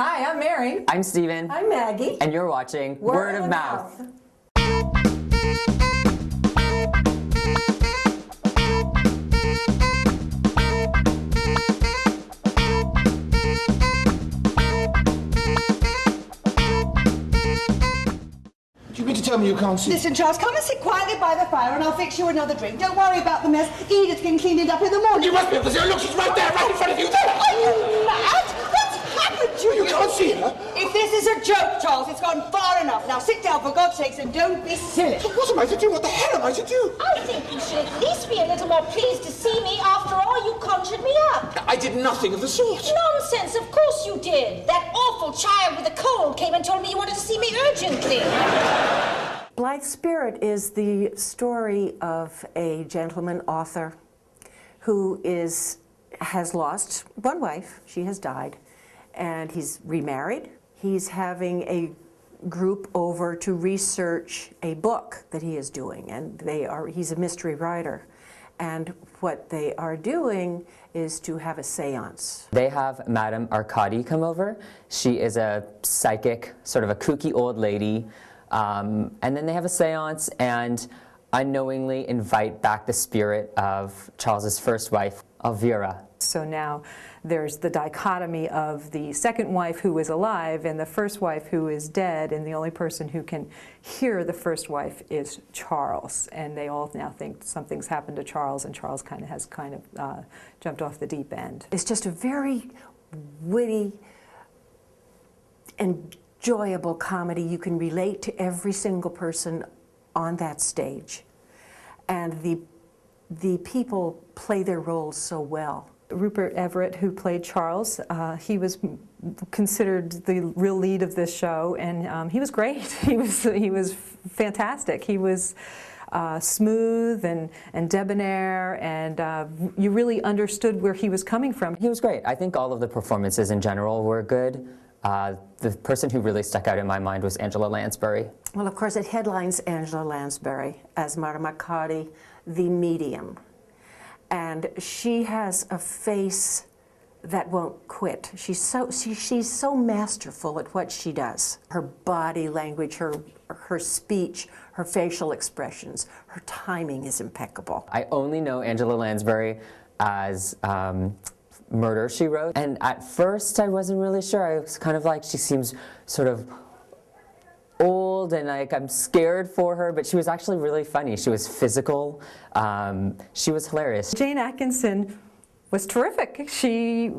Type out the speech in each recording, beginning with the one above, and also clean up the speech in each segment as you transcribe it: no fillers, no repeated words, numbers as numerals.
Hi, I'm Mary. I'm Steven. I'm Maggie. And you're watching Word of Mouth. You mean to tell me you can't see? Listen, Charles, come and sit quietly by the fire and I'll fix you another drink. Don't worry about the mess. Edith can clean it up in the morning. You must be able to see her. Look, she's right there, right in front of you there. Are you mad? What's happened to you? You can't see her. If this is a joke, Charles, it's gone far enough. Now sit down, for God's sakes, and don't be silly. But what am I to do? What the hell am I to do? I think you should at least be a little more pleased to see me. After all, you conjured me up. I did nothing of the sort. Nonsense, of course you did. That awful child with a cold came and told me you wanted to see me urgently. Blithe Spirit is the story of a gentleman author who has lost one wife. She has died, and he's remarried. He's having a group over to research a book that he is doing, and he's a mystery writer. And what they are doing is to have a seance. They have Madame Arcadi come over. She is a psychic, sort of a kooky old lady. And then they have a seance and unknowingly invite back the spirit of Charles's first wife, Elvira. So now there's the dichotomy of the second wife who is alive and the first wife who is dead, and the only person who can hear the first wife is Charles. And they all now think something's happened to Charles, and Charles has jumped off the deep end. It's just a very witty and enjoyable comedy. You can relate to every single person on that stage, and the people play their roles so well. Rupert Everett, who played Charles, he was considered the real lead of this show, and he was great. He was fantastic. He was smooth and debonair, and you really understood where he was coming from. He was great. I think all of the performances in general were good. The person who really stuck out in my mind was Angela Lansbury. Well, of course, it headlines Angela Lansbury as Madame Arcadi, the medium. And she has a face that won't quit. She's so masterful at what she does. Her body language, her speech, her facial expressions, her timing is impeccable. I only know Angela Lansbury as Murder, She Wrote. And at first I wasn't really sure. I was kind of like, she seems sort of old and like I'm scared for her, but she was actually really funny. She was physical. She was hilarious. Jane Atkinson was terrific. She,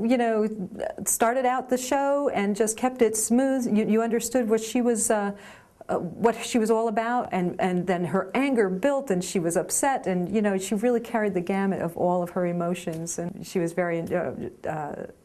started out the show and just kept it smooth. You understood what she was all about, and then her anger built and she was upset, and she really carried the gamut of all of her emotions, and she was very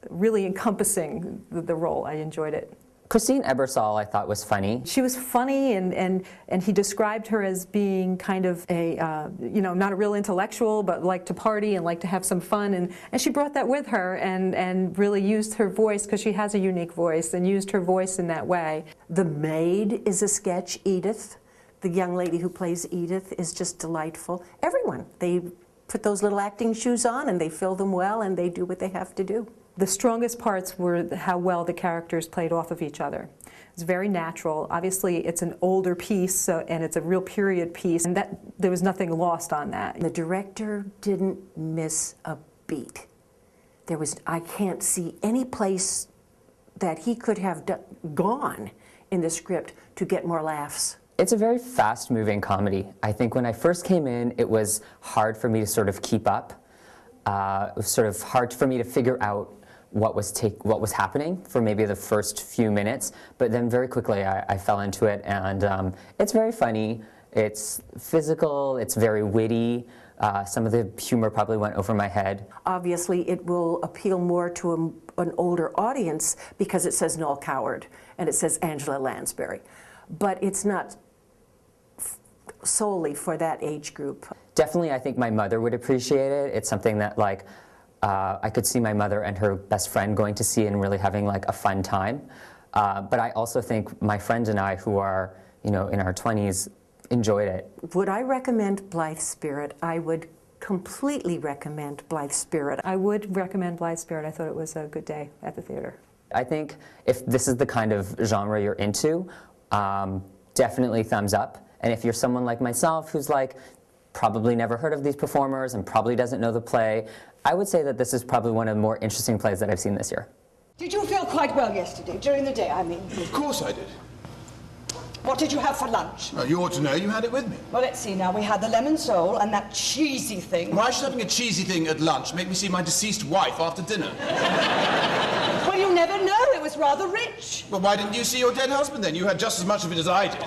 really encompassing the role. I enjoyed it. Christine Ebersole I thought was funny. She was funny, and he described her as being kind of a, not a real intellectual, but liked to party and liked to have some fun, and she brought that with her and really used her voice, because she has a unique voice, and used her voice in that way. The maid is a sketch. Edith, the young lady who plays Edith, is just delightful. Everyone, they put those little acting shoes on and they fill them well and they do what they have to do. The strongest parts were how well the characters played off of each other. It's very natural. Obviously, it's an older piece, and it's a real period piece, and there was nothing lost on that. The director didn't miss a beat. I can't see any place that he could have gone in the script to get more laughs. It's a very fast-moving comedy. I think when I first came in, it was hard for me to sort of keep up. It was sort of hard for me to figure out what was happening for maybe the first few minutes, but then very quickly I fell into it, and it's very funny, it's physical, it's very witty. Some of the humor probably went over my head. Obviously it will appeal more to an older audience because it says Noel Coward and it says Angela Lansbury, but it's not solely for that age group. Definitely I think my mother would appreciate it. It's something that I could see my mother and her best friend going to see and really having a fun time. But I also think my friends and I, who are in our 20s, enjoyed it. Would I recommend Blithe Spirit? I would completely recommend Blithe Spirit. I would recommend Blithe Spirit. I thought it was a good day at the theater. I think if this is the kind of genre you're into, definitely thumbs up. And if you're someone like myself who's like probably never heard of these performers and probably doesn't know the play, I would say that this is probably one of the more interesting plays that I've seen this year. Did you feel quite well yesterday, during the day, I mean? Of course I did. What did you have for lunch? Well, you ought to know, you had it with me. Well, let's see now. We had the lemon sole and that cheesy thing. Why should having a cheesy thing at lunch make me see my deceased wife after dinner? Well, you never know. It was rather rich. Well, why didn't you see your dead husband then? You had just as much of it as I did.